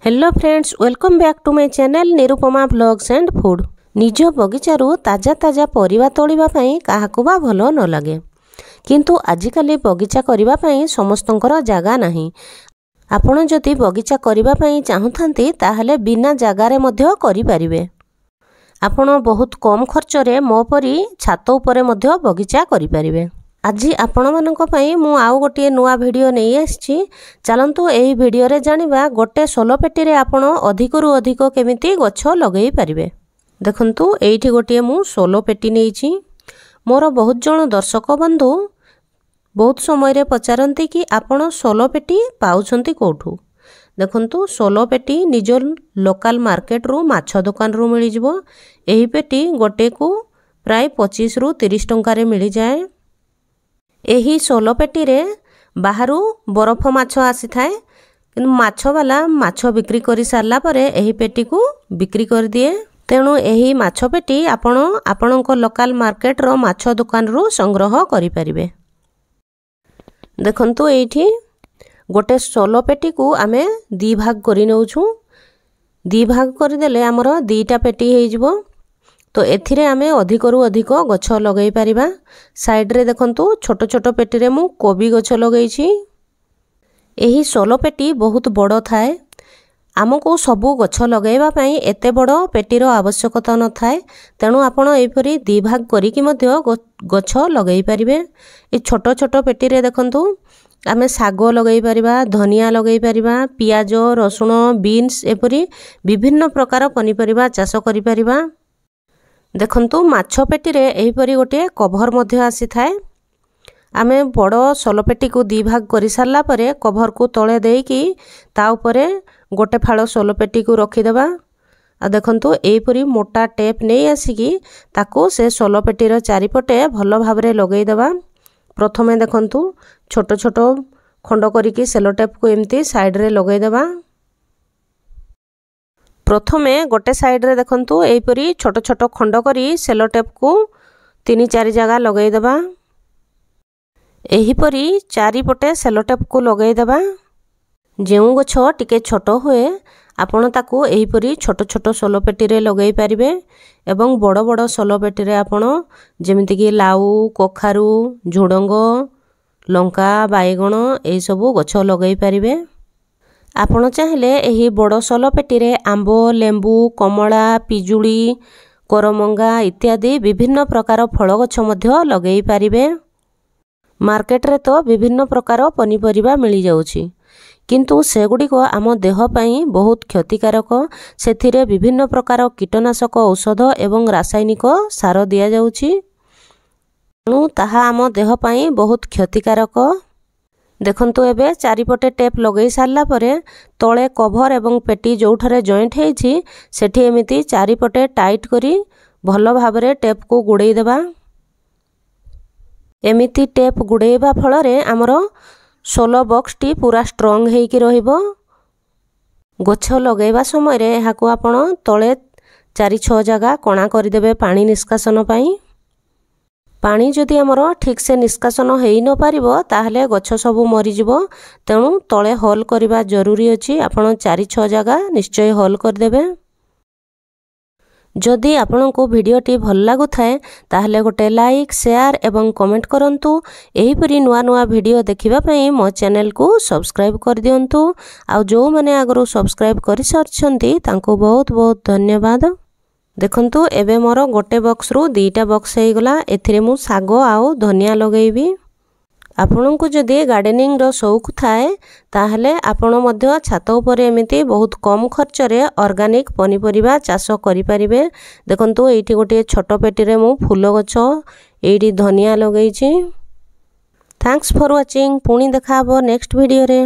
Hello friends, welcome back to my channel Nirupama blogs and food. निज बगीचारू ताजा ताजा परिबा तोलिबा पई काहाकू बा भलो न लागे, किंतु आजिकाली बगीचा करिबा पई समस्तंकर जागा नाही। आपण जदि बगीचा करिबा पई चाहुथांती ताहले बिना जागारे मध्य करि परिबे। आपण बहुत कम खर्च रे मो परी छात उपरे मध्य बगीचा करि परिबे। आज आपण मानक पई मु आउ गोटे नुआ भिडियो नहीं आछि। चलंतु एही भिडियो रे जानिबा गोटे सोलो पेटी रे आपण अधिकरु अधिक केमिति गछ लगेई परिबे। देखंतु एठी गोटे मु सोलो पेटी नेइछि। मोर बहुत जण दर्शक बंधु बहुत समय रे पचारंती कि आपण सोलो पेटी पाउछंती कोठू। देखंतु सोलो पेटी निज लोकल मार्केट रु माछ दुकान रु मिली जिवो। एही पेटी गोटे को प्राय 25 रु 30 टंका रे मिली जाए। एही सोलो पेटी रे बाहरु बरफ माछ आसी थाए, किंतु माछ वाला माछ बिक्री करि सारला परे एही पेटी को बिक्री कर दिए। तेणु एही माछ पेटी आपण आपणक लोकल मार्केट रो माछ दुकान रु संग्रह करि परिबे। देखंतु एठी गोटे सोलो पेटी को आमे दी भाग करि नउछु। दी भाग करि देले हमर दीटा पेटी हे जिवो। तो एथिरे आमे अधिकरु अधिक गछ लगेई परिबा। साइड रे देखंतु छोट छोट पेटी रे मु कोबी गछ लगेइछि। एही सोलो पेटी बहुत बड़ थाए। आमको सबु गछ लगेइबा पई एते बड़ पेटी रो आवश्यकता न थाए। तेणु आपण एपरी दी भाग करी कि मध्य गछ लगेई परिबे। ए छोट छोट पेटी रे देखंतु आमे सागो लगेई परिबा, धनिया लगेई परिबा, पियाज, रसुण, बीन्स एपरी विभिन्न प्रकार पनिपरिबा चाष करि परिबा। देखंतु माछ पेटी रे एहीपरी गोटे कभर मध्य आसी थाए। आमे बड़ सोलो पेटी को दी भाग करि सारला परे कभर को तळे देकी ता उपरे गोटे फाळ सोलो पेटी को रखि देबा। आ देखंतु एहीपरी मोटा टेप नै आसीकी ताको से सोलो पेटी रो चारिपटे भलो भाबरे लगेई देबा। प्रथमे देखंतु छोट छोट खंड करिकी सेलो टेप को एमती साइड रे लगेई देबा। प्रथमे गोटे साइड रे देखंतु एहीपरी छोट छोट खंड करी सेलो टेप को 3-4 जगह लगेई देबा। एहीपरी चारिपटे सेलो टेप को लगेई देबा। जेउ गछ टिके छोट हुए आपण ताकू एहीपरी छोट छोट सोलो पेटी रे लगेई परिबे। एवं बड़ बड़ सोलो पेटी रे आपण जेमिति कि लाउ, कखारू, झुडंग, लंका, बायगण एही सबु गछ लगेई परिबे। आपण चाहिले एही बड़ सोलो पेटी रे आंबो, लेंबू, कमला, पिजुली, करमंगा इत्यादि विभिन्न प्रकार फल गछ मध्य लगेई परिबे। मार्केट रे तो विभिन्न प्रकार पनिपरिबा मिली जाउछि, किंतु सेगुडी को आम देह पई बहुत क्षतिकारक। सेथिरे विभिन्न प्रकार कीटनाशक औषध एवं रासायनिक सार दिया जाउछि, तेणु ताहा आम देह पई बहुत क्षतिकारक। देखंतु एबे चारिपटे टेप लगेई सारला परे तळे कभर एवं पेटी जोठारे जॉइंट हेछि सेठी एमिति चारिपटे टाइट करी भलो भाबरे टेप को गुड़ेई देबा। एमिति टेप गुड़ेइबा फଳରେ हमरो सोलो बॉक्स टी पूरा स्ट्रांग हेइकी रहिबो। गछ लगेइबा समय रे हाको आपण तळे 4-6 जगह कोणा करि देबे पानी निष्कासन पई। पानी जदि हमरो ठीक से निष्कासन हेइ न पारिबो ताहले गछ सबु मरि जिवो। तेणु तळे होल करिबा जरूरी अछि। आपण 4-6 जगह निश्चय होल कर देबे। जदि आपनको वीडियोटी भल लागु थाए ताहले गोटे लाइक, शेयर एवं कमेंट करंतु। एही परी नुआ नुआ वीडियो देखिबा पई मो चैनल को सब्सक्राइब कर दियंतु। आ जो माने आगरो सब्सक्राइब करि सरछंती तांको बहुत बहुत धन्यवाद। देखंतु एबे मोर गोटे बॉक्स रु 2टा बॉक्स हे गला। एथिरे मु सागो आउ धनिया लगेइबी। आपनको जदि गार्डनिंग रो शौक थाए ताहले आपण मध्य छात उपरे एमिति बहुत कम खर्च रे ऑर्गेनिक पनिपरिबा चाष करि परिबे। देखंतु एठी गोटे छोट पेटी रे मु फूल गछ एठी धनिया लगेइछि। Thanks for watching. पुणी देखा हबो नेक्स्ट वीडियो रे।